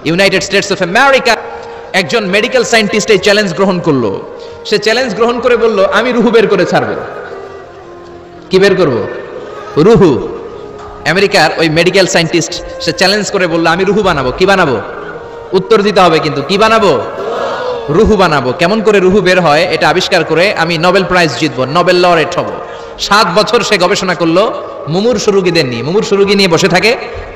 United States of America একজন medical scientist এই challenge গ্রহণ করলো। সে চ্যালেঞ্জ গ্রহণ করে বলল, আমি রুহু বের করে ছাড়বো। কি বের করব? রুহু। আমেরিকার ওই মেডিকেল সায়েন্টিস্ট সে চ্যালেঞ্জ করে বলল, আমি রুহু বানাবো। কি বানাবো? উত্তর দিতে হবে কিন্তু। কি বানাবো? রুহু বানাবো। কেমন করে রুহু বের হয় এটা আবিষ্কার করে আমি নোবেল প্রাইজ জিতবো, নোবেল লরেট হব। 7 বছর সে গবেষণা করলো মুমূর্ষু রোগীদের নিয়ে। মুমূর্ষু রোগী নিয়ে বসে থাকে,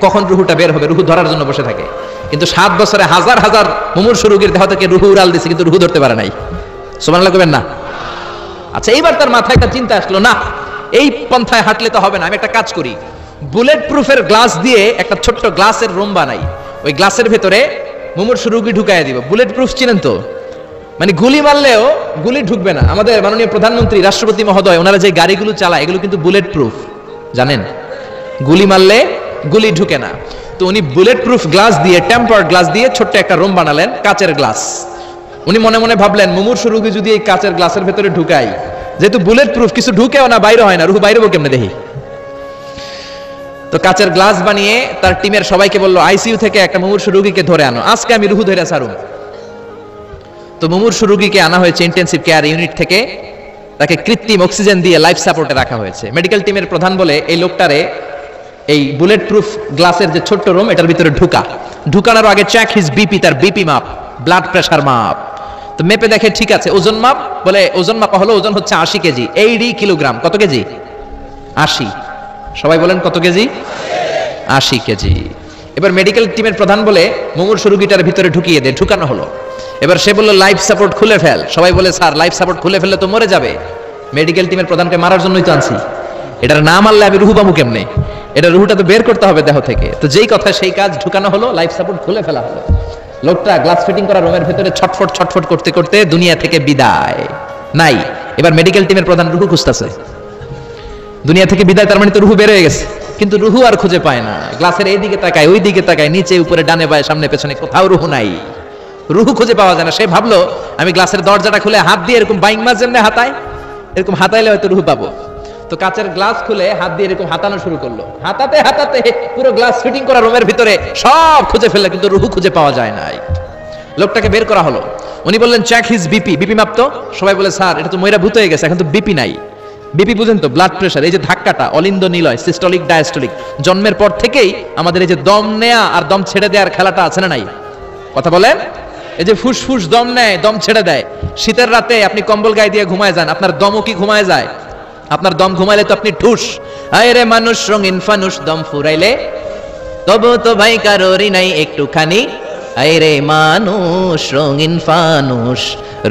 কখন রুহুটা বের হবে, রুহু ধরার জন্য বসে থাকে। কিন্তু 7 বছরে হাজার হাজার মুমূর্ষু রোগীর দেহ থেকে রুহু উড়াল দিছে, কিন্তু রুহু ধরতে পারে নাই। সুবহানাল্লাহ কইবেন না? আচ্ছা, এইবার তার মাথায় একটা চিন্তা আসলো, না এই পন্থায় হাঁটলে তো হবে না, আমি একটা কাজ করি, বুলেট প্রুফের গ্লাস দিয়ে একটা ছোট্ট গ্লাসের রুম বানাই। ওই গ্লাসের ভেতরে মুমূর্ষু রোগী ঢুকায় দিব। বুলেট প্রুফ চিনেন তো? মানে গুলি মারলেও গুলি ঢুকবে না। আমাদের মাননীয় প্রধানমন্ত্রী, রাষ্ট্রপতি মহোদয়, ওনারা যে গাড়িগুলো চালায় এগুলো কিন্তু বুলেট প্রুফ, জানেন? গুলি মারলে গুলি ঢুকে না। তো উনি বুলেট প্রুফ গ্লাস দিয়ে, টেম্পার্ড গ্লাস দিয়ে ছোট্ট একটা রুম বানালেন, কাচের গ্লাস। উনি মনে মনে ভাবলেন, মুমূর্ষু রোগী যদি এই কাচের গ্লাসের ভেতরে ঢুকাই, যেহেতু বুলেট প্রুফ, কিছু ঢুকেও না, বাইরে হয় না, রুহু বাইরে কেমনে দেখি। তো কাচের গ্লাস বানিয়ে তার টিমের সবাইকে বললো, আইসিইউ থেকে একটা মুমূর্ষু রোগীকে ধরে আনো, আজকে আমি রুহু ধরে ছাড়ুম। তো মুমূর্ষু রোগীকে আনা হয়েছে ইন্টেনসিভ কেয়ার ইউনিট থেকে, তাকে কৃত্রিম অক্সিজেন দিয়ে লাইফ সাপোর্টে রাখা হয়েছে। মেডিকেল টিমের প্রধান বলে, এই লোকটারে এই বুলেট প্রুফ গ্লাসের যে ছোট্ট রুম, এটার ভিতরে ঢুকানোর আগে চেক হিজ বিপি, তার বিপি মাপ, ব্লাড প্রেশার মাপ। তো মেপে দেখে ঠিক আছে। ওজন মাপ, বলে ওজন মাপা হলো, ওজন হচ্ছে 80 কেজি, 80 কিলোগ্রাম। কত কেজি? 80। সবাই বলেন কত কেজি? 80 কেজি। এবার মেডিকেল টিমের প্রধান বলে, মুমূর্ষু রোগীটার ভিতরে ঢুকিয়ে দে। ঢুকানো হলো। এবার সে বলল, লাইফ সাপোর্ট খুলে ফেল। সবাই বলে, স্যার লাইফ সাপোর্ট খুলে ফেললে তো মরে যাবে। মেডিকেল টিমের প্রধানকে মারার জন্যই তো আনছি, এটার না মারলে আমি রুহু পাবো কেমনে? এটা রুহুটা তো বের করতে হবে দেহ থেকে। তো যেই কথা সেই কাজ, ঢুকানো হলো, লাইফ সাপোর্ট খুলে ফেলা হলো। লোকটা গ্লাস ফিটিং করা রুমের ভেতরে ছটফট ছটফট করতে করতে দুনিয়া থেকে বিদায় নাই। এবার মেডিকেল টিমের প্রধান রুহু খুঁজতেছে। দুনিয়া থেকে বিদায়, তার মানে তো রুহু বের হয়ে গেছে, কিন্তু রুহু আর খুঁজে পায় না। গ্লাসের এই দিকে তাকায়, ওই দিকে তাকায়, নিচে উপরে ডানে বায়ে সামনে পেছনে, কোথাও রুহু নাই। রুহু খুঁজে পাওয়া যায় না। সে ভাবলো, আমি গ্লাসের দরজাটা খুলে হাত দিয়ে এরকম বাইং মাছ যেমনি হাতায়, এরকম হাতাইলে হয়তো রুহু পাবো। তো কাচের গ্লাস খুলে হাত দিয়ে এরকম হাতানো শুরু করলো। হাতাতে হাতাতে পুরো গ্লাস ফিটিং করা রুমের ভিতরে সব খুঁজে ফেললো, কিন্তু রুহু খুঁজে পাওয়া যায় নাই। লোকটাকে বের করা হলো। উনি বললেন, চেক হিজ বিপি, বিপি মাপতো। সবাই বলে, স্যার এটা তো ময়রা ভূত হয়ে গেছে, এখন তো বিপি নাই। বিপি বুঝেন তো? Blood pressure. এই যে ধাক্কাটা, অলিন্দ নিলয়, সিস্টোলিক ডায়াস্টোলিক, জন্মের পর থেকেই আমাদের এই যে দম নেয়া আর দম ছেড়ে দেওয়ার খেলাটা আছে না নাই? কথা বলেন। এই যে ফুসফুস দম নেয়, দম ছেড়ে দেয়। শীতের রাতে আপনি কম্বল গায়ে দিয়ে ঘুমায় যান, আপনার দমও কি ঘুমায় যায়? আপনার দম ঘুমাইলে তো আপনি ঠুস। আয় রে মানুষ রঙিন ফানুষ, দম ফুরাইলে তবু তো ভাই কারোরই নাই একটুখানি। আয় রে মানুষ রঙিন ফানুষ,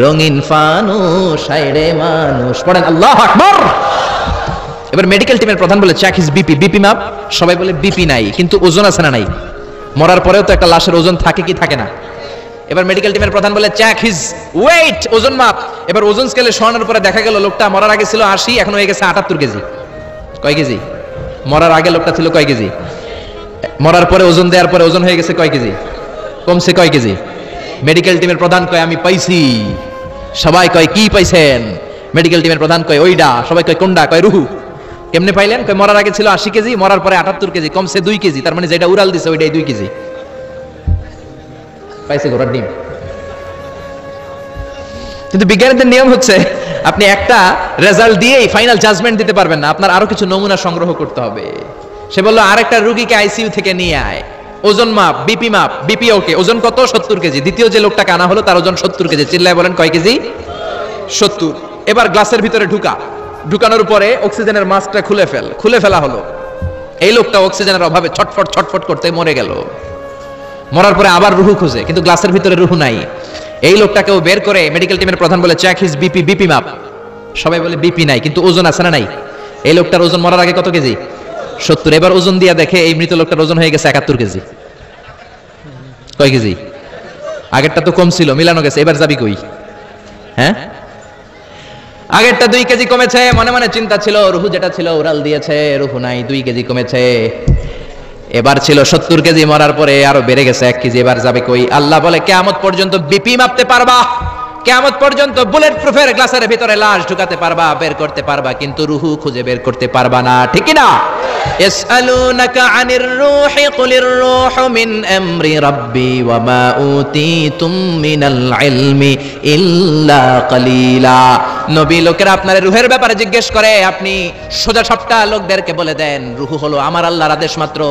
রঙিন ফানুষ, আয় রে মানুষ। পড়েন আল্লাহু আকবার। এবার মেডিকেল টিমের প্রধান বলে, চেক হিজ বিপি, বিপি মাপ। সবাই বলে, বিপি নাই, কিন্তু ওজন আছে না নাই? মরার পরেও তো একটা লাশের ওজন থাকে কি থাকে না? এবার মেডিকেল টিমের প্রধান বলে, চেক হিজ ওয়েট, ওজন মাপ। এবার ওজন স্কেলে শোয়ানোর পরে দেখা গেল লোকটা মরার আগে ছিল 80, এখন হয়ে গেছে 78 কেজি। কয় কেজি? মরার আগে লোকটা ছিল কয় কেজি? মরার পরে ওজন দেওয়ার পরে ওজন হয়ে গেছে কয় কেজি? কমছে কয় কেজি? মেডিকেল টিমের প্রধান কয়, আমি পাইছি। সবাই কয়, কি পাইছেন? মেডিকেল টিমের প্রধান কয়, ওইডা। সবাই কয়, কোনডা? কয়, রুহু। কেমনে পাইলেন? কয়, মরার আগে ছিল 80 কেজি, মরার পরে 78 কেজি, কমছে 2 কেজি। তার মানে যেটা উড়াল দিছে ওইটাই 2 কেজি। পাইছে ঘোড়ার ডিম। কিন্তু বিজ্ঞানীদের নিয়ম হচ্ছে, আপনি একটা রেজাল্ট দিয়েই ফাইনাল জাজমেন্ট দিতে পারবেন না, আপনার আরো কিছু নমুনা সংগ্রহ করতে হবে। সে বলল, আরেকটা রোগীকে আইসিইউ থেকে নিয়ে আয়, ওজন মাপ, বিপি মাপ। বিপি ওকে, ওজন কত? 70 কেজি। দ্বিতীয় যে লোকটাকে আনা হলো তার ওজন 70 কেজি। চিল্লায় বলেন, কয় কেজি? 70। এবার গ্লাসের ভিতরে ঢুকানোর পরে অক্সিজেনের মাস্কটা খুলে ফেলা হলো। এই লোকটা অক্সিজেনের অভাবে ছটফট ছটফট করতে মরে গেল। মরার পরে আবার রুহু খুঁজে, কিন্তু গ্লাসের ভিতরে রুহু নাই। এই লোকটাকেও বের করে মেডিকেল টিমের প্রধান বলে, চেক হিজ বিপি, বিপি মাপ। সবাই বলে, বিপি নাই, কিন্তু ওজন আছে না নাই? এই লোকটার ওজন মরার আগে কত কেজি? 70। এবার ওজন দিয়ে দেখে এই মৃত লোকটার ওজন হয়ে গেছে 71 কেজি। কয় কেজি? আগেরটা তো কম ছিল, মিলানো গেছে। এবার যাবি কই? হ্যাঁ, আগেরটা 2 কেজি কমেছে। মনে মনে চিন্তা ছিল, রুহু যেটা ছিল উড়াল দিয়েছে, রুহু নাই, 2 কেজি কমেছে। এবার ছিল 70 কেজি, মরার পরে আরো বেড়ে গেছে 1 কেজি। এবার যাবে কই? আল্লাহ বলে, কিয়ামত পর্যন্ত বিপি মাপতে পারবা, কিয়ামত পর্যন্ত বুলেট প্রুফের গ্লাসের ভিতরে লাশ ঢুকাতে পারবা, বের করতে পারবা, কিন্তু রুহু খুঁজে বের করতে পারবা না। ঠিক কি না? يسألونك عن الروح قل الروح من أمر ربي وما أوتيتم من العلم إلا قليلا নবী লোকেরা আপনার রূহের ব্যাপারে জিজ্ঞেস করে, আপনি সোজা সাপটা লোকদেরকে বলে দেন রূহ হলো আমার আল্লাহর আদেশ মাত্র।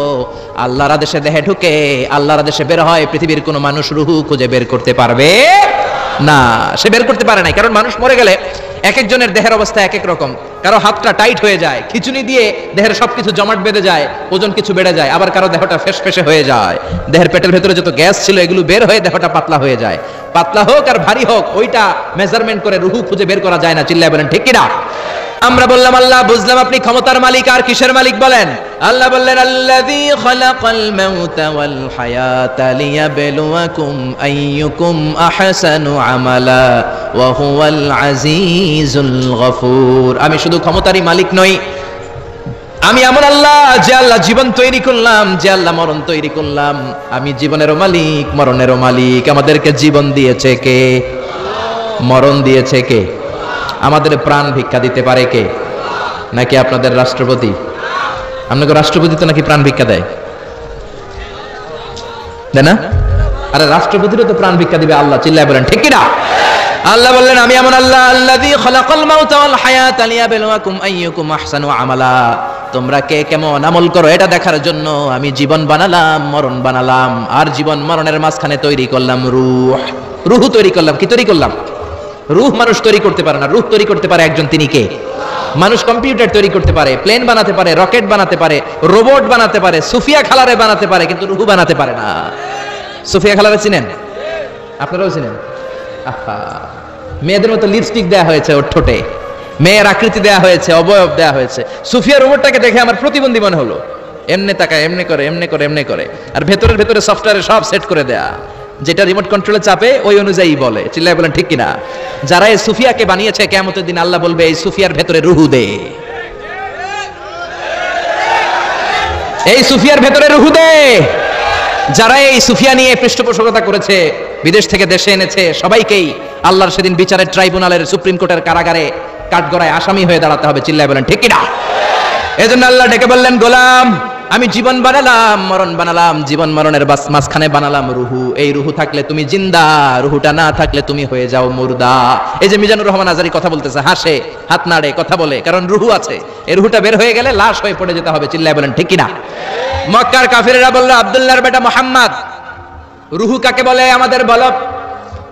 আল্লাহর আদেশে দেহে ঢুকে, আল্লাহর আদেশে বের হয়। পৃথিবীর কোনো মানুষ রূহ খুঁজে বের করতে পারবে না, সে বের করতে পারে না। কারণ মানুষ মরে গেলে এক একজনের দেহের অবস্থা এক এক রকম। কারো হাতটা টাইট হয়ে যায়, খিচুনি দিয়ে দেহের সবকিছু জমাট বেঁধে যায়, ওজন কিছু বেড়ে যায়। আবার কারো দেহটা ফেসফেসে হয়ে যায়, দেহের পেটের ভেতরে যত গ্যাস ছিল এগুলো বের হয়ে দেহটা পাতলা হয়ে যায়। পাতলা হোক আর ভারী হোক, ওইটা মেজারমেন্ট করে রুহু খুঁজে বের করা যায় না। চিল্লায় বলেন ঠিক কিনা? আমরা বললাম আল্লাহ, বুঝলাম আপনি ক্ষমতার মালিক, আর কিসের মালিক বলেন? আল্লাহ বললেন আল্লাযী খালাকাল মাউতা ওয়াল হায়াতা লিয়াবলুয়াকুম আইয়ুকুম আহসানু আমালা ওয়া হুয়াল আজিজুল গফুর। আমি শুধু ক্ষমতারই মালিক নই, আমি এমন আল্লাহ যে আল্লাহ জীবন তৈরি করলাম, যে আল্লাহ মরণ তৈরি করলাম। আমি জীবনেরও মালিক, মরণেরও মালিক। আমাদেরকে জীবন দিয়েছে কে? মরণ দিয়েছে কে? আমাদের প্রাণ ভিক্ষা দিতে পারে কে? নাকি আপনাদের রাষ্ট্রপতি? আপনাকে রাষ্ট্রপতি তো নাকি প্রাণ ভিক্ষা দেয়, তাই না? আরে রাষ্ট্রপতিরও তো প্রাণ ভিক্ষা দিবে আল্লাহ। চিল্লায় বলেন ঠিক কিনা? আল্লাহ বললেন আমি এমন আল্লাহ আল্লাযী খালাকাল মাউতা ওয়াল হায়াতা লিয়াবলুয়াকুম আইয়ুকুম আহসানু আমালা। তোমরা কে কেমন আমল করো এটা দেখার জন্য আমি জীবন বানালাম, মরণ বানালাম, আর জীবন মরণের মাঝখানে তৈরি করলাম রূহ। রূহ তৈরি করলাম। কি তৈরি করলাম? রূহ মানুষ তৈরি করতে পারে না, রূহ তৈরি করতে পারে একজন, তিনি কে? মানুষ কম্পিউটার তৈরি করতে পারে, প্লেন বানাতে পারে, রকেট বানাতে পারে, রোবট বানাতে পারে, সুফিয়া খালারে বানাতে পারে, কিন্তু রূহ বানাতে পারে না। সুফিয়া খালারে চিনেন? আপনারাও চিনেন? আহা, মেয়েদের মতো লিপস্টিক দেয়া হয়েছে ওর ঠোঁটে, মেয়ের আকৃতি দেয়া হয়েছে, অবয়ব দেয়া হয়েছে। সুফিয়া রোবটটাকে দেখে আমার প্রতিবন্ধী মনে হলো। এমনি তাকায়, এমনি করে, এমনি করে, এমনি করে, আর ভেতরে সফটওয়্যারে সব সেট করে দেয়া, যেটা রিমোট কন্ট্রোলে চাপে ওই অনুযায়ী বলে। চিল্লায় বলেন ঠিক কিনা? যারা এই সুফিয়াকে বানিয়েছে, কিয়ামতের দিন আল্লাহ বলবে এই সুফিয়ার ভেতরে রূহ দে, এই সুফিয়ার ভেতরে রূহ দে। যারা এই সুফিয়া নিয়ে পৃষ্ঠপোষকতা করেছে, বিদেশ থেকে দেশে এনেছে, সবাইকেই আল্লাহর সেদিন বিচারের ট্রাইব্যুনালের, সুপ্রিম কোর্টের কারাগারে কাঠগড়ায় আসামি হয়ে দাঁড়াতে হবে। চিল্লায় বলেন ঠিক কিনা? এজন্য আল্লাহ ডেকে বললেন গোলাম, আমি জীবন বানালাম, মরণ বানালাম, জীবন মরণের মাঝখানে বানালাম রুহু। এই রুহু থাকলে তুমি জিন্দা, রুহুটা না থাকলে তুমি হয়ে যাও মুর্দা। এই যে মিজানুর রহমান আজারি কথা বলতেছে, হাসে, হাত নাড়ে, কথা বলে, কারণ রুহু আছে। এই রুহুটা বের হয়ে গেলে লাশ হয়ে পড়ে যেতে হবে। চিল্লায় বলেন ঠিক কিনা? মক্কার কাফিরেরা বলল আব্দুল্লাহর বেটা মুহাম্মদ, রুহু কাকে বলে আমাদের বলো।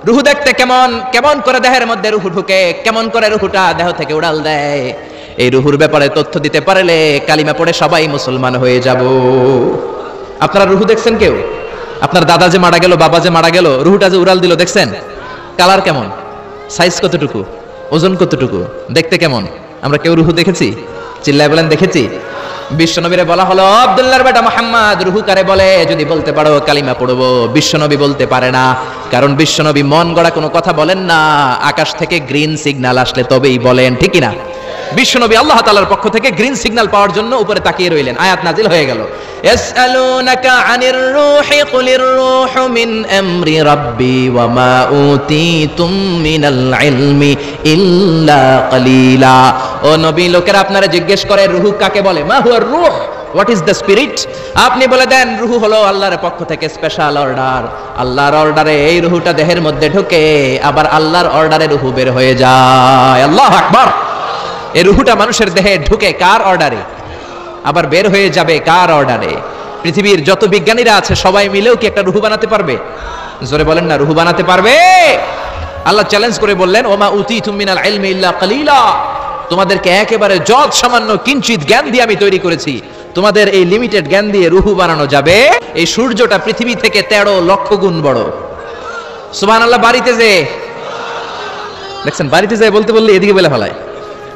রুহু দেখতে কেমন? কেমন করে দেহের মধ্যে রুহু ঢুকে, কেমন করে রুহুটা দেহ থেকে উড়াল দেয়। এই রুহুর ব্যাপারে তথ্য দিতে পারলে কালিমা পড়ে সবাই মুসলমান হয়ে যাব। আপনারা রুহু দেখছেন কেউ? আপনার দাদা যে মারা গেল, বাবা যে মারা গেল, রুহুটা যে উড়াল দিল, দেখছেন? কালার কেমন? সাইজ কতটুকু? ওজন কতটুকু? দেখতে কেমন? আমরা কেউ রুহু দেখেছি? চিল্লায় বলেন দেখেছি। বিশ্বনবীরে বলা হলো আব্দুল্লাহর বেটা মুহাম্মদ, রুহু কারে বলে? যদি বলতে পারো কালিমা পড়বো। বিশ্বনবী বলতে পারে না, কারণ বিশ্বনবী মন গড়া কোনো কথা বলেন না। আকাশ থেকে গ্রিন সিগন্যাল আসলে তবেই বলেন, ঠিক না? বিশ্বনবী আল্লাহ তাআলার পক্ষ থেকে গ্রিন সিগন্যাল পাওয়ার জন্য উপরে তাকিয়ে রইলেন। আয়াত নাজিল হয়ে গেল, ইয়াসআলুনাকা আনির রূহি কুলির রূহু মিন আমরি রাব্বি ওয়া মা উতিতুম মিনাল ইলমি ইল্লা কালিলা। ও নবী, লোকেরা আপনারা জিজ্ঞেস করে রূহ কাকে বলে? মা হুয়া রূহ, হোয়াট ইজ দ্য স্পিরিট? আপনি বলে দেন রূহ হলো আল্লাহর পক্ষ থেকে স্পেশাল অর্ডার। আল্লাহর অর্ডারে এই রূহটা দেহের মধ্যে ঢোকে, আবার আল্লাহর অর্ডারে রূহ বের হয়ে যায়। আল্লাহু আকবার। এই রূহটা মানুষের দেহে ঢুকে কার অর্ডারে? আবার বের হয়ে যাবে কার অর্ডারে? পৃথিবীর যত বিজ্ঞানীরা আছে সবাই মিলেও কি একটা রূহ বানাতে পারবে? জোরে বলেন না, রূহ বানাতে পারবে? আল্লাহ চ্যালেঞ্জ করে বললেন, ওমা উতিতুম মিনাল ইলমি ইল্লা কালিলা। তোমাদেরকে একেবারে যত সামান্য কিঞ্চিত জ্ঞান দিয়ে আমি তৈরি করেছি, তোমাদের এই লিমিটেড জ্ঞান দিয়ে রূহ বানানো যাবে। এই সূর্যটা পৃথিবী থেকে 13 লক্ষ গুণ বড়। সুবহানাল্লাহ। বাড়িতে যে দেখছেন, বাড়িতে যায় বলতে বললে এদিকে বলে ফেলায়,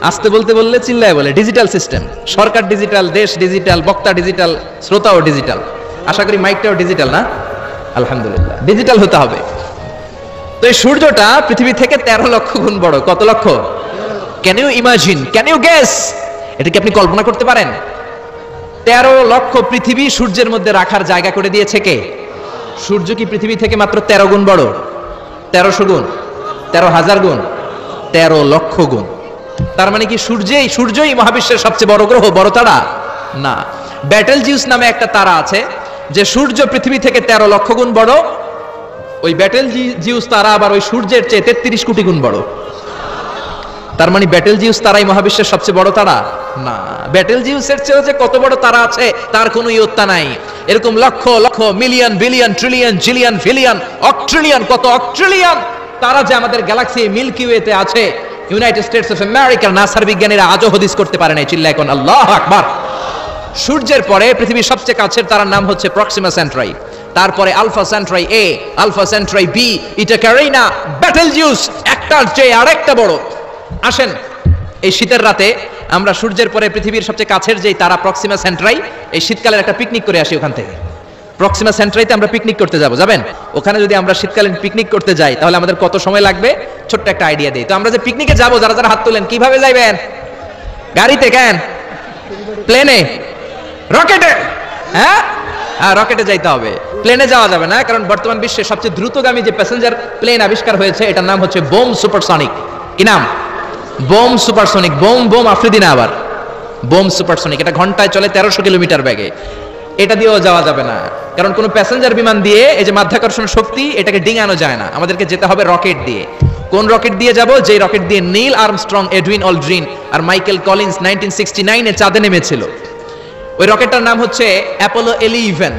আসতে বলতে বললে চিল্লায় বলে। ডিজিটাল সিস্টেম, সরকার ডিজিটাল, দেশ ডিজিটাল, বক্তা ডিজিটাল, শ্রোতাও ডিজিটাল। আশা করি মাইকটাও ডিজিটাল না? আলহামদুলিল্লাহ, ডিজিটাল হতে হবে। তো এই সূর্যটা পৃথিবী থেকে 13 লক্ষ গুণ বড়। কত লক্ষ? Can you imagine, can you guess? এটা কি আপনি কল্পনা করতে পারেন? 13 লক্ষ পৃথিবী সূর্যের মধ্যে রাখার জায়গা করে দিয়েছে কে? সূর্য কি পৃথিবী থেকে মাত্র 13 গুণ বড়? 1300 গুণ, 13,000 গুণ, 13 লক্ষ গুণ। তার মানে কি সূর্যই মহাবিশ্বের সবচেয়ে বড় গ্রহ, বড় তারা? না। ব্যাটেল জিউস নামে একটা তারা আছে যে সূর্য পৃথিবী থেকে 13 লক্ষ গুণ বড়। ওই ব্যাটেল জিউস তারা আবার ওই সূর্যের চেয়ে 33 কোটি গুণ বড়। তার মানে ব্যাটেল জিউস তারাই মহাবিশ্বের সবচেয়ে বড় তারা না, ব্যাটেল জিউসের চেয়েও যে কত বড় তারা আছে তার কোনো ইয়ত্তা নাই। এরকম lakh lakh million billion trillion zillion ফিলিয়ন অক্ট্রিলিয়ন কত অক্ট্রিলিয়ন তারা যে আমাদের গ্যালাক্সি মিল্কি ওয়েতে আছে, ইউনাইটেড স্টেটস অফ আমেরিকার নাসার বিজ্ঞানীরা আজও হদিস করতে পারে নাই। চিল্লায় কোন আল্লাহু আকবার। সূর্যের পরে পৃথিবীর সবচেয়ে কাছের তারার নাম হচ্ছে প্রক্সিমা সেন্ট্রাই, তারপরে আলফা সেন্ট্রাই এ, আলফা সেন্ট্রাই বি, ইটা ক্যারিনা, ব্যাটেল জিউস একটার চেয়ে আরেকটা বড়। আসেন এই শীতের রাতে আমরা সূর্যের পরে পৃথিবীর সবচেয়ে কাছের যেই তারা প্রক্সিমা সেন্ট্রাই, এই শীতকালের একটা পিকনিক করে আসি ওখান থেকে। প্রক্সিমা সেন্ট্রাইতে আমরা পিকনিক করতে যাবেন? ওখানে যদি আমরা শীতকালীন পিকনিক করতে যাই তাহলে আমাদের কত সময় লাগবে ছোট্ট একটা আইডিয়া দেই। তো আমরা যে পিকনিকে যাব, যারা যারা হাত তোলেন, কিভাবে যাইবেন? গাড়িতে? কেন? প্লেনে? রকেটে? হ্যাঁ, রকেটে যাইতে হবে, প্লেনে যাওয়া যাবে না। কারণ বর্তমান বিশ্বে সবচেয়ে দ্রুতগামী যে প্যাসেঞ্জার প্লেন আবিষ্কার হয়েছে এটার নাম হচ্ছে বোম সুপারসনিক। কি নাম? Bomb supersonic. Bomb bomb Afridi না, আবার বোম সুপারসনিক। এটা ঘন্টায় চলে 1300 কিলোমিটার বেগে। এটা দিয়েও যাওয়া যাবে না, কারণ কোনো প্যাসেঞ্জার বিমান দিয়ে এই যে মাধ্যাকর্ষণ শক্তি এটাকে ডিঙানো যায় না। আমাদেরকে যেতে হবে রকেট দিয়ে। কোন রকেট দিয়ে যাব? যে রকেট দিয়ে নীল আর্মস্ট্রং, এডউইন অলড্রিন আর মাইকেল কলিন্স 1969 এ চাঁদে নেমেছিল। ওই রকেটটার নাম হচ্ছে অ্যাপোলো 11।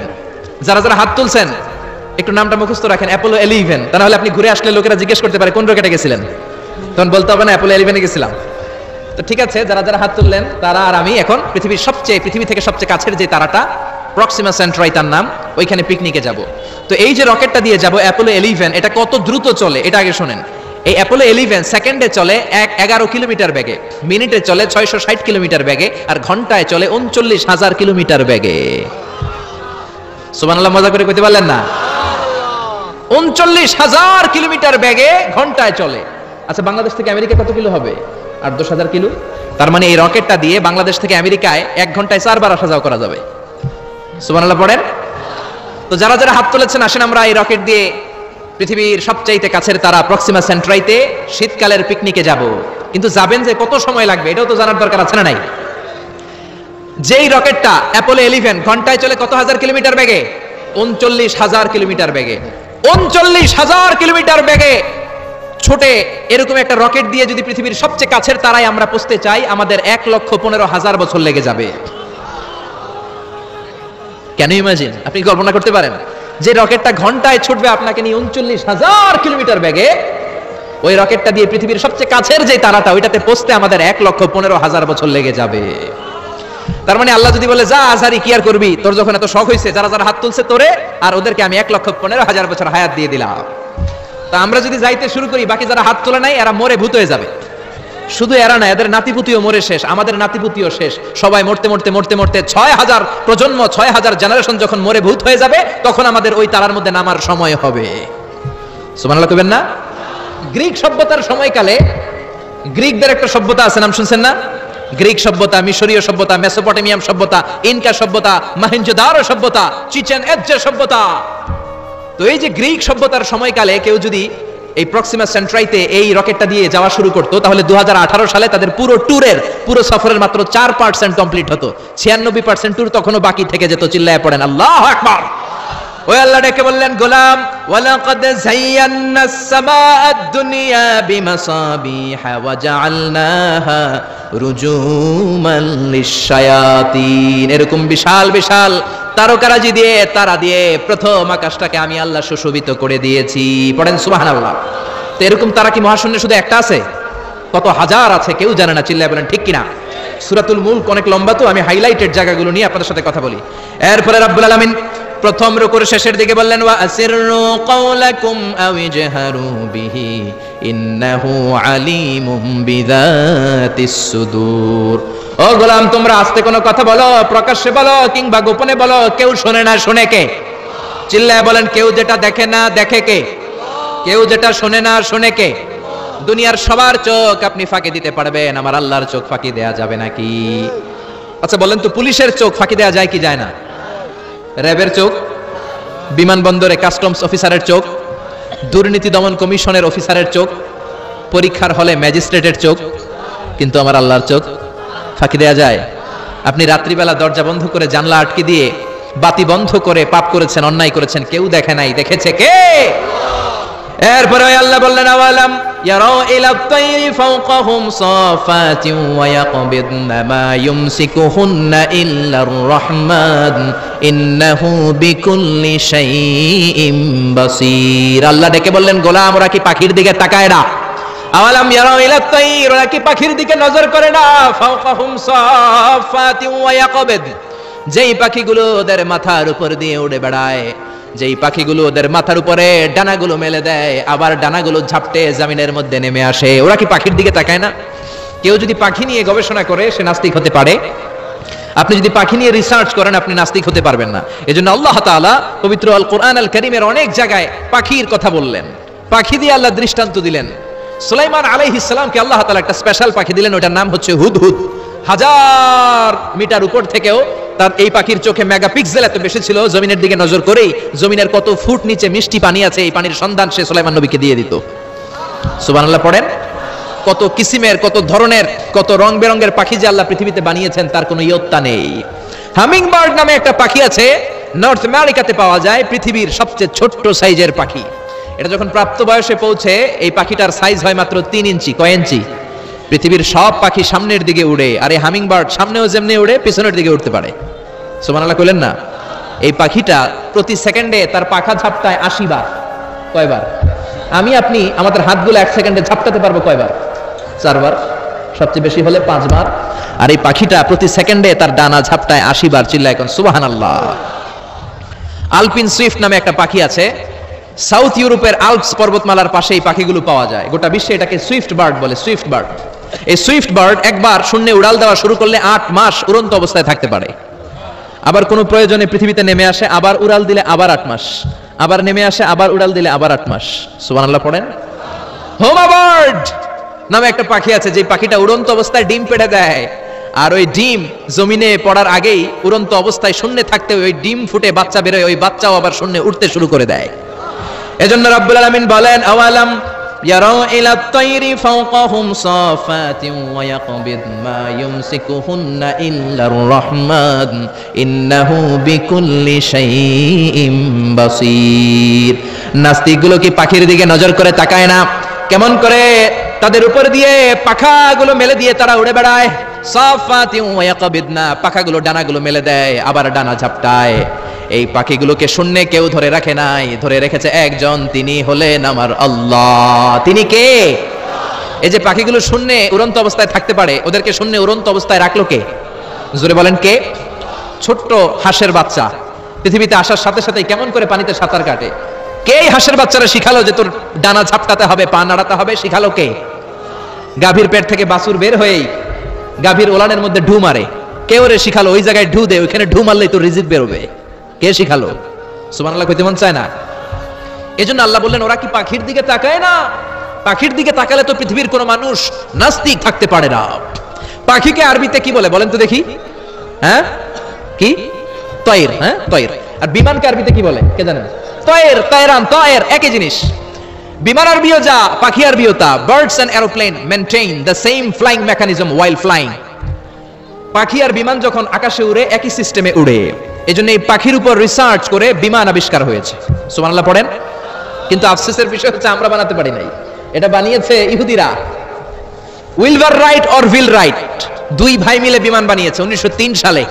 যারা যারা হাত তুলছেন একটু নামটা মুখস্থ রাখেন, অ্যাপোলো 11। তা নাহলে আপনি ঘুরে আসলে লোকেরা জিজ্ঞেস করতে পারে কোন রকেটে গেছিলেন, তখন বলতে হবে না অ্যাপোলো 11 এ গেছিলাম। তো ঠিক আছে, যারা যারা হাত তুললেন তারা আর আমি এখন পৃথিবী থেকে সবচেয়ে কাছের যে তারাটা প্রক্সিমা সেন্ট্রাই তার নাম, ওইখানে পিকনিকে যাব। তো এই যে রকেটটা দিয়ে যাব অ্যাপোলো 11, এটা কত দ্রুত চলে এটা আগে শোনেন। এই অ্যাপোলো 11 সেকেন্ডে চলে 11 কিলোমিটার বেগে, মিনিটে চলে 660 কিলোমিটার বেগে, আর ঘন্টায় চলে 39,000 কিলোমিটার বেগে। সুবহানাল্লাহ, মজা করে কইতে পারলেন না? 39,000 কিলোমিটার বেগে ঘন্টায় চলে। আচ্ছা, বাংলাদেশ থেকে আমেরিকা কত কিলো হবে? 8-10,000 কিলো। তার মানে এই রকেটটা দিয়ে বাংলাদেশ থেকে আমেরিকায় 1 ঘন্টায় 4 বার আসা যাওয়া করা যাবে। সুবহানাল্লাহ পড়েন। তো যারা যারা হাত তুলেছেন, আসেন আমরা এই রকেট দিয়ে পৃথিবীর সবচাইতে কাছের তারা প্রক্সিমা সেন্ট্রাইতে শীতকালের পিকনিকে যাব। কিন্তু যাবেন যে কত সময় লাগবে এটাও তো জানার দরকার আছে না নাই? যেই রকেটটা অ্যাপোলো 11 ঘন্টায় চলে কত হাজার কিলোমিটার বেগে? 39,000 কিলোমিটার বেগে। 39,000 কিলোমিটার বেগে ছোটে এরকম একটা রকেট দিয়ে যদি পৃথিবীর সবচেয়ে কাছের তারায় আমরা পৌঁছতে চাই, আমাদের 1,15,000 বছর লেগে যাবে। Can you imagine? আপনি কল্পনা করতে পারেন যে রকেটটা ঘন্টায় ছুটবে আপনাকে নিয়ে 39,000 কিলোমিটার বেগে, ওই রকেটটা দিয়ে পৃথিবীর সবচেয়ে কাছের যে তারাটা ওইটাতে পৌঁছতে আমাদের 1,15,000 বছর লেগে যাবে। তার মানে আল্লাহ যদি বলে যা আজহারি কি আর করবি, তোর যখন এত শখ হয়েছে, যারা যারা হাত তুলছে তোরে আর ওদেরকে আমি 1,15,000 বছর হায়াত দিয়ে দিলাম। তা আমরা যদি যাইতে শুরু করি, বাকি যারা হাত তোলে নাই এরা মরে ভূত হয়ে যাবে। শুধু এরা না, এদের নাতিপুতিও মরে শেষ, আমাদের নাতিপুতিও শেষ। সবাই মরতে মরতে মরতে মরতে 6,000 প্রজন্ম, 6,000 জেনারেশন যখন মরে ভূত হয়ে যাবে, তখন আমাদের ওই তারার মধ্যে নামার সময় হবে। সুবহানাল্লাহ কইবেন না? গ্রিক সভ্যতার সময়কালে গ্রিকদের একটা সভ্যতা আছে, নাম শুনছেন না? গ্রিক সভ্যতা, মিশরীয় সভ্যতা, মেসোপটেমিয়াম সভ্যতা, ইনকা সভ্যতা, মহেঞ্জোদারো সভ্যতা, চিচেন ইৎজা সভ্যতা। তো এই যে গ্রিক সভ্যতার সময়কালে কেউ যদি এই প্রক্সিমা সেন্ট্রাইতে এই রকেটটা দিয়ে যাওয়া শুরু করতো, তাহলে 2018 সালে তাদের পুরো সফরের মাত্র 4% কমপ্লিট হতো। 96% ট্যুর তখনও বাকি থেকে যেত। চিল্লায় পড়েন আল্লাহু আকবার। ওই আল্লাহ ডেকে বললেন, গোলাম ওয়ালাকাদ যায়্যানাস সামাআদ দুনিয়া বিমাসাবিহা ওয়া জাআলনাহা রুজুমান লিশ-শায়াতিন। এরকম বিশাল বিশাল তারকারাজি দিয়ে, তারা দিয়ে প্রথম আকাশটাকে আমি আল্লাহ সুশোভিত করে দিয়েছি। পড়েন সুবহানাল্লাহ। তো এরকম তারা কি মহাশূন্যে শুধু একটা আছে? কত হাজার আছে কেউ জানে না। চিল্লায় বলেন ঠিক কিনা? সূরাতুল মুলক অনেক লম্বা, তো আমি হাইলাইটেড জায়গাগুলো নিয়ে আপনাদের সাথে কথা বলি। এরপরে রাব্বুল আলামিন প্রথম রুকুর শেষের দিকে বললেন, ওয়া আসিররু কাওলাকুম আও ইজহারু বিহি ইন্নাহু আলিমুম বিযাতিস সুদূর। ও গোলাম, তোমরা আস্তে কোনো কথা বলো, প্রকাশ্যে বলো কিংবা গোপনে বলো, কেউ শোনে না শোনে কে? চিল্লায় বলেন, কেউ যেটা দেখে না দেখে কে? কেউ যেটা শোনে না শোনে কে? দুনিয়ার সবার চোখ আপনি ফাঁকি দিতে পারবেন, আমার আল্লাহর চোখ ফাঁকি দেয়া যাবে নাকি? আচ্ছা বলেন তো, পুলিশের চোখ ফাঁকি দেয়া যায় কি যায় না? র্যাবের চোখ, বিমানবন্দরে কাস্টমস অফিসারের চোখ, দুর্নীতি দমন কমিশনের অফিসারের চোখ, পরীক্ষার হলে ম্যাজিস্ট্রেটের চোখ, কিন্তু আমার আল্লাহর চোখ ফাঁকি দেয়া যায়? আপনি রাত্রিবেলা দরজা বন্ধ করে জানলা আটকে দিয়ে বাতি বন্ধ করে পাপ করেছেন, অন্যায় করেছেন, কেউ দেখে নাই, দেখেছে কে? এরপরে আল্লাহ বললেন আওয়ালাম ইয়ারাউ ইলা তাইরি ফাওকাহুম সাফাতিন ওয়া ইয়াকবিদনা মা ইউমসিকুহুন্না ইল্লার রাহমান ইন্নাহু বিকুল্লি শাইইন বাসীর। আল্লাহ ডেকে বললেন, গোলাম ওরা কি পাখির দিকে তাকায় না? আওয়ালাম ইয়ারাউ ইলা তাইর, ওরা কি পাখির দিকে নজর করে না? ফাওকাহুম সাফাতিন ওয়া ইয়াকবিদ, যেই পাখিগুলো ওদের মাথার উপর দিয়ে উড়ে বেড়ায়, যেই পাখিগুলো ওদের মাথার উপরে ডানাগুলো মেলে দেয়, আবার ডানাগুলো ঝাপটে জমিনের মধ্যে নেমে আসে, ওরা কি পাখির দিকে তাকায় না? কেউ যদি পাখি নিয়ে গবেষণা করে সে নাস্তিক হতে পারে। আপনি যদি পাখি নিয়ে রিসার্চ করেন আপনি নাস্তিক হতে পারবেন না। এজন্য আল্লাহ তাআলা পবিত্র আল কোরআন আল কারীমের অনেক জায়গায় পাখির কথা বললেন, পাখি দিয়ে আল্লাহ দৃষ্টান্ত দিলেন। সুলাইমান আলাইহিস সালামকে আল্লাহ তাআলা একটা স্পেশাল পাখি দিলেন, ওটার নাম হচ্ছে হুদহুদ। 1000 মিটার উপর থেকেও তার এই পাখির চোখে মেগাপিক্সেল এত বেশি ছিল, জমিনের দিকে নজর করেই জমিনের কত ফুট নিচে মিষ্টি পানি আছে এই পানির সন্ধান সে সুলাইমান নবীকে দিয়ে দিত। সুবহানাল্লাহ পড়েন। কত কিসিমের, কত ধরনের, কত রং বেরঙের পাখি যে আল্লাহ পৃথিবীতে বানিয়েছেন তার কোনো ইয়ত্তা নেই। হামিং বার্ড নামে একটা পাখি আছে, নর্থ আমেরিকাতে পাওয়া যায়, পৃথিবীর সবচেয়ে ছোট্ট সাইজের পাখি। এটা যখন প্রাপ্ত বয়সে পৌঁছে এই পাখিটার সাইজ হয় মাত্র 3 ইঞ্চি। কয় ইঞ্চি? পৃথিবীর সব পাখি সামনের দিকে উড়ে, আর এই হামিং বার্ড সামনেও যেমনি উড়ে পিছনের দিকে উঠতে পারে। সুবহানাল্লাহ কইলেন না? এই পাখিটা প্রতি সেকেন্ডে তার পাখা ঝাপটায় 80 বার। কয়বার? আমি আপনি আমাদের হাতগুলো 1 সেকেন্ডে ঝাপটাতে পারবো কয়বার? 4 বার, সবচেয়ে বেশি হলে 5 বার। আর এই পাখিটা প্রতি সেকেন্ডে তার ডানা ঝাপটায় 80 বার। চিল্লায় এখন সুবহানাল্লাহ। আলপিন সুইফট নামে একটা পাখি আছে, সাউথ ইউরোপের আল্পস পর্বতমালার পাশে এই পাখিগুলো পাওয়া যায়। গোটা বিশ্বে এটাকে সুইফট বার্ড বলে, সুইফট বার্ড। এই সুইফট বার্ড একবার শূন্যে উড়াল দেওয়া শুরু করলে 8 মাস উড়ন্ত অবস্থায় থাকতে পারে। আবার কোনো প্রয়োজনে পৃথিবীতে নেমে আসে, আবার উড়াল দিলে আবার 8 মাস, আবার নেমে আসে, আবার উড়াল দিলে আবার 8 মাস। সুবহানাল্লাহ পড়েন। হোমা বার্ড নামে একটা পাখি আছে, যে পাখিটা উড়ন্ত অবস্থায় ডিম পেড়ে দেয়, আর ওই ডিম জমিনে পড়ার আগেই উড়ন্ত অবস্থায় শূন্যে থাকতে ওই ডিম ফুটে বাচ্চা বেরোয়, ওই বাচ্চাও আবার শূন্যে উঠতে শুরু করে দেয়। এজন্য রাব্বুল আলামিন বলেন আওয়ালাম ইয়ারাউ ইলা তাইরি ফাওকাহুম সাফাতিন ওয়া ইয়াকবিদ মা ইউমসিকুহুন্না ইল্লার রাহমান ইন্নাহু বিকুল্লি শাইইন বাসীর। নাস্তিকগুলো কি পাখির দিকে নজর করে তাকায় না? কেমন করে তাদের উপর দিয়ে পাখাগুলো মেলে দিয়ে তারা উড়ে বেড়ায়। সাফাতিন ওয়া ইয়াকবিদনা, পাখাগুলো ডানাগুলো মেলে দেয়, আবার ডানা ঝাপটায়। এই পাখিগুলোকে শূন্যে কেউ ধরে রাখে নাই, ধরে রেখেছে একজন, তিনি হলেন আমার আল্লাহ। তিনি কে? এই যে পাখিগুলো শূন্যে উড়ন্ত অবস্থায় থাকতে পারে, ওদেরকে শূন্যে উড়ন্ত অবস্থায় রাখলো কে? জোরে বলেন কে? ছোট্ট হাঁসের বাচ্চা পৃথিবীতে আসার সাথে সাথে কেমন করে পানিতে সাঁতার কাটে? কে হাঁসের বাচ্চারা শিখালো যে তোর ডানা ঝাপটাতে হবে, পা নাড়াতে হবে? শিখালো কে? গাভীর পেট থেকে বাছুর বের হয়েই গাভীর ওলানের মধ্যে ঢু মারে, কে ওরে শিখালো ওই জায়গায় ঢু দে, ওইখানে ঢু মারলেই তোর রিজিক বেরোবে? কে শিখালো? সুবহানাল্লাহ কইতে মন চায় না? এজন্য আল্লাহ বললেন ওরা কি পাখির দিকে তাকায় না? পাখির দিকে তাকালে তো পৃথিবীর কোনো মানুষ নাস্তিক থাকতে পারে না। পাখিকে আরবিতে কি বলে বলেন তো দেখি? হ্যাঁ কি? তয়র। হ্যাঁ তয়র। আর বিমানকে আরবিতে কি বলে কে জানেন? তয়র, তয়রান, তয়র একই জিনিস। বিমান আরবিও যা, পাখি আরবিও তা। Birds and aeroplane maintain the same flying mechanism while flying. পাখি আর বিমান যখন আকাশে উড়ে একই সিস্টেমে উড়ে, এজন্য এই পাখির উপর রিসার্চ করে বিমান আবিষ্কার হয়েছে। সুবহানাল্লাহ পড়েন। কিন্তু আফসোসের বিষয় হচ্ছে আমরা বানাতে পারি নাই, এটা বানিয়েছে ইহুদিরা। Wilbur right or will write, দুই ভাই মিলে বিমান বানিয়েছে 1903 সালে।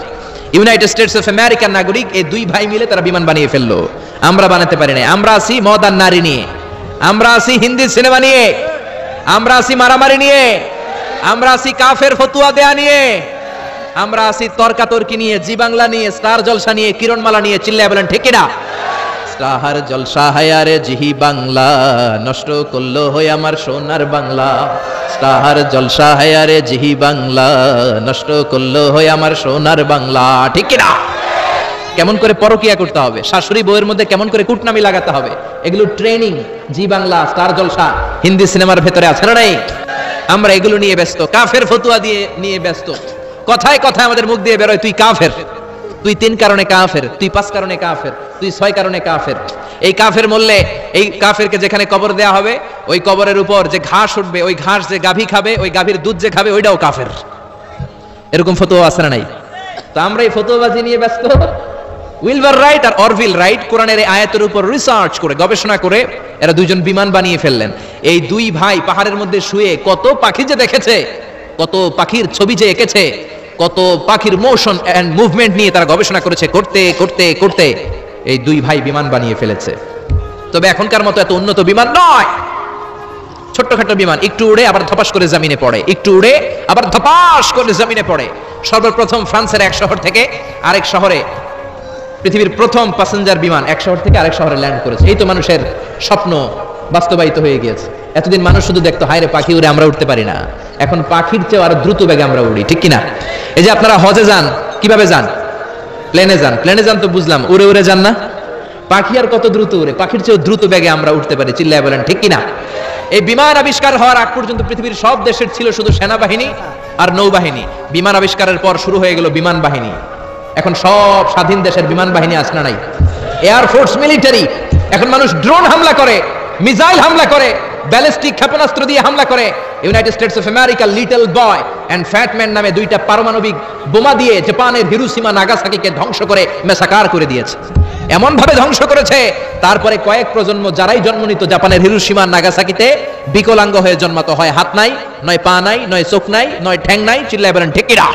ইউনাইটেড স্টেটস অফ আমেরিকার নাগরিক, এই দুই ভাই মিলে তারা বিমান বানিয়ে ফেললো। আমরা বানাতে পারি নাই। আমরা আছি মদ আর নারী নিয়ে, আমরা আছি হিন্দি সিনেমা নিয়ে, আমরা আছি মারামারি নিয়ে, আমরা আছি কাফের ফতুয়া দেয়া নিয়ে, আমরা আছি তর্কাতর্কি নিয়ে, জি বাংলা নিয়ে, স্টার জলসা নিয়ে, কিরণমালা নিয়ে। চিল্লায় বলেন ঠিক কিনা? স্টার জলসা হায়ারে জি বাংলা, নষ্ট করলো হয়ে আমার সোনার বাংলা। স্টার জলসা হায়ারে জি বাংলা, নষ্ট করলো হয়ে আমার সোনার বাংলা। ঠিক কিনা? কেমন করে পরকিয়া করতে হবে, শাশুড়ি বউয়ের মধ্যে কেমন করে কুটনামি লাগাতে হবে, এগুলো ট্রেনিং জি বাংলা, স্টার জলসা, হিন্দি সিনেমার ভেতরে আছে না নাই? আমরা এগুলো নিয়ে ব্যস্ত, কাফের ফতুয়া দিয়ে নিয়ে ব্যস্ত। কথায় কথায় আমাদের মুখ দিয়ে বেরোয় তুই কাফের, তুই 3 কারণে কাফের, তুই 5 কারণে কাফের, তুই 6 কারণে কাফের। এই কাফের মরলে এই কাফেরকে যেখানে কবর দেয়া হবে ওই কবরের উপর যে ঘাস উঠবে, ওই ঘাস যে গাভী খাবে, ওই গাভীর দুধ যে খাবে ওইটাও কাফের। এরকম ফতোয়া আছে না নাই? তো আমরা এই ফতোয়াবাজি নিয়ে ব্যস্ত। উইলবার রাইট আর অরভিল রাইট কোরআনের এই আয়াতের উপর রিসার্চ করে গবেষণা করে এরা দুইজন বিমান বানিয়ে ফেললেন। এই দুই ভাই পাহাড়ের মধ্যে শুয়ে কত পাখি যে দেখেছে, কত পাখির ছবি যে এঁকেছে, কত পাখির মোশন এন্ড মুভমেন্ট নিয়ে তারা গবেষণা করেছে, করতে করতে করতে এই দুই ভাই বিমান বানিয়ে ফেলেছে। তবে এখনকার মতো এত উন্নত বিমান নয়, ছোট্টখাটো বিমান, একটু উড়ে আবার ধপাস করে জমিনে পড়ে, একটু উড়ে আবার ধপাস করে জমিনে পড়ে। সর্বপ্রথম ফ্রান্সের এক শহর থেকে আরেক শহরে, পৃথিবীর প্রথম প্যাসেঞ্জার বিমান এক শহর থেকে আরেক শহরে ল্যান্ড করেছে। এই তো মানুষের স্বপ্ন বাস্তবায়িত হয়ে গিয়েছে। এতদিন মানুষ শুধু দেখতো হায় রে পাখি উড়ে, আমরা উঠতে পারি না। এখন পাখির চেয়ে আরো দ্রুত বেগে আমরা উড়ি, ঠিক কিনা? এই যে আপনারা হজে যান, কিভাবে যান? প্লেনে যান। প্লেনে যান তো বুঝলাম, উড়ে উড়ে যান না? পাখি আর কত দ্রুত উড়ে, পাখির চেয়ে দ্রুত বেগে আমরা উঠতে পারি, চিল্লায় বলেন ঠিক কিনা? এই বিমান আবিষ্কার হওয়ার আগ পর্যন্ত পৃথিবীর সব দেশের ছিল শুধু সেনাবাহিনী আর নৌবাহিনী। বিমান আবিষ্কারের পর শুরু হয়ে গেল বিমান বাহিনী। এখন সব স্বাধীন দেশের বিমান বাহিনী আছে না নাই? Air force, military. এখন মানুষ ড্রোন হামলা করে, মিসাইল হামলা করে, ব্যালিস্টিক ক্ষেপণাস্ত্র দিয়ে হামলা করে। United States of America Little Boy and Fat Man নামে দুইটা পারমাণবিক বোমা দিয়ে জাপানের হিরোশিমা নাগাসাকিকে ধ্বংস করে মেসাকার করে দিয়েছে। এমন ভাবে ধ্বংস করেছে, তারপরে কয়েক প্রজন্ম যারাই জন্ম নিত জাপানের হিরোশিমা নাগাসাকিতে বিকলাঙ্গ হয়ে জন্মাতো। হয় হাত নাই, নয় পা নাই, নয় চোখ নাই, নয় ঠ্যাং নাই, চিল্লায় বলেন ঠিক কিনা?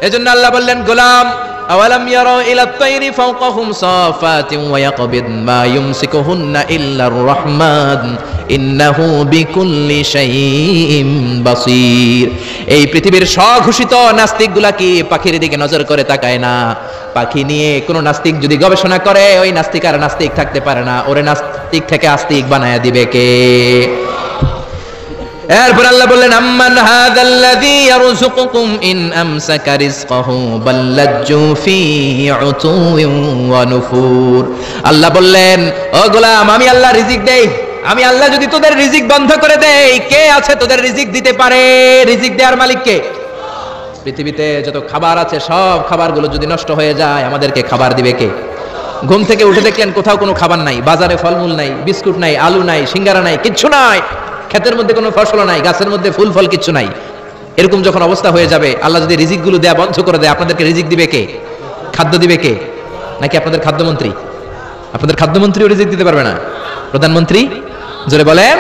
এজন্য আল্লাহ বললেন, গোলাম আওয়ালাম ইয়ারাউ ইলা আত-তায়রি ফাওকাহুম সাফাতিন ওয়া ইয়াকবিদ মা ইউমসিকুহুন্না ইল্লার রাহমান ইন্নাহু বিকুল্লি শাইইন বাসীর। এই পৃথিবীর স্বঘোষিত নাস্তিকগুলা কি পাখির দিকে নজর করে তাকায় না? পাখি নিয়ে কোন নাস্তিক যদি গবেষণা করে, ওই নাস্তিক আর নাস্তিক থাকতে পারে না, ওরে নাস্তিক থেকে আস্তিক বানায়া দিবে কে? এরপর আল্লাহ বললেন, আম্মান হাযাল্লাযী ইয়ারযুকুকুম ইন আমসাকা রিজকাহু বাল লাজ্জু ফি উতুওয়িন ওয়া নুফুর। আল্লাহ বললেন, ও গোলাম, আমি আল্লাহ রিজিক দেই। আমি আল্লাহ যদি তোদের রিজিক বন্ধ করে দেই, কে আছে তোদের রিজিক দিতে পারে? রিজিক দেওয়ার মালিক কে? পৃথিবীতে যত খাবার আছে সব খাবারগুলো যদি নষ্ট হয়ে যায়, আমাদেরকে খাবার দিবে কে? ঘুম থেকে উঠে দেখলেন কোথাও কোনো খাবার নাই, বাজারে ফলমূল নাই, বিস্কুট নাই, আলু নাই, সিঙ্গারা নাই, কিচ্ছু নাই, ক্ষেতের মধ্যে কোনো ফসল নাই, গাছের মধ্যে ফুল ফল কিচ্ছু নাই। এরকম যখন অবস্থা হয়ে যাবে, আল্লাহ যদি রিজিকগুলো দেয়া বন্ধ করে দেয়, আপনাদেরকে রিজিক দিবে কে? খাদ্য দিবে কে? নাকি আপনাদের খাদ্যমন্ত্রী? আপনাদের খাদ্যমন্ত্রীও রিজিক দিতে পারবে না? প্রধানমন্ত্রী? জোরে বলেন।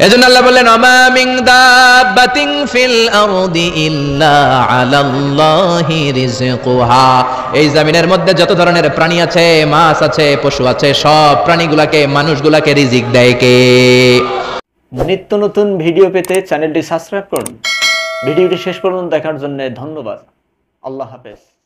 এজন্য আল্লাহ বললেন, আমা মিন দাব্বাতিন ফিল আরদি ইল্লা আলাল্লাহি রিজকুহা। এই জমিনের মধ্যে যত ধরনের প্রাণী আছে, মাছ আছে, পশু আছে, সব প্রাণীগুলাকে, মানুষগুলাকে রিজিক দেয় কে? নিত্য নতুন ভিডিও পেতে চ্যানেলটি সাবস্ক্রাইব করুন। ভিডিওটি শেষ পর্যন্ত দেখার জন্য ধন্যবাদ। আল্লাহ হাফেজ।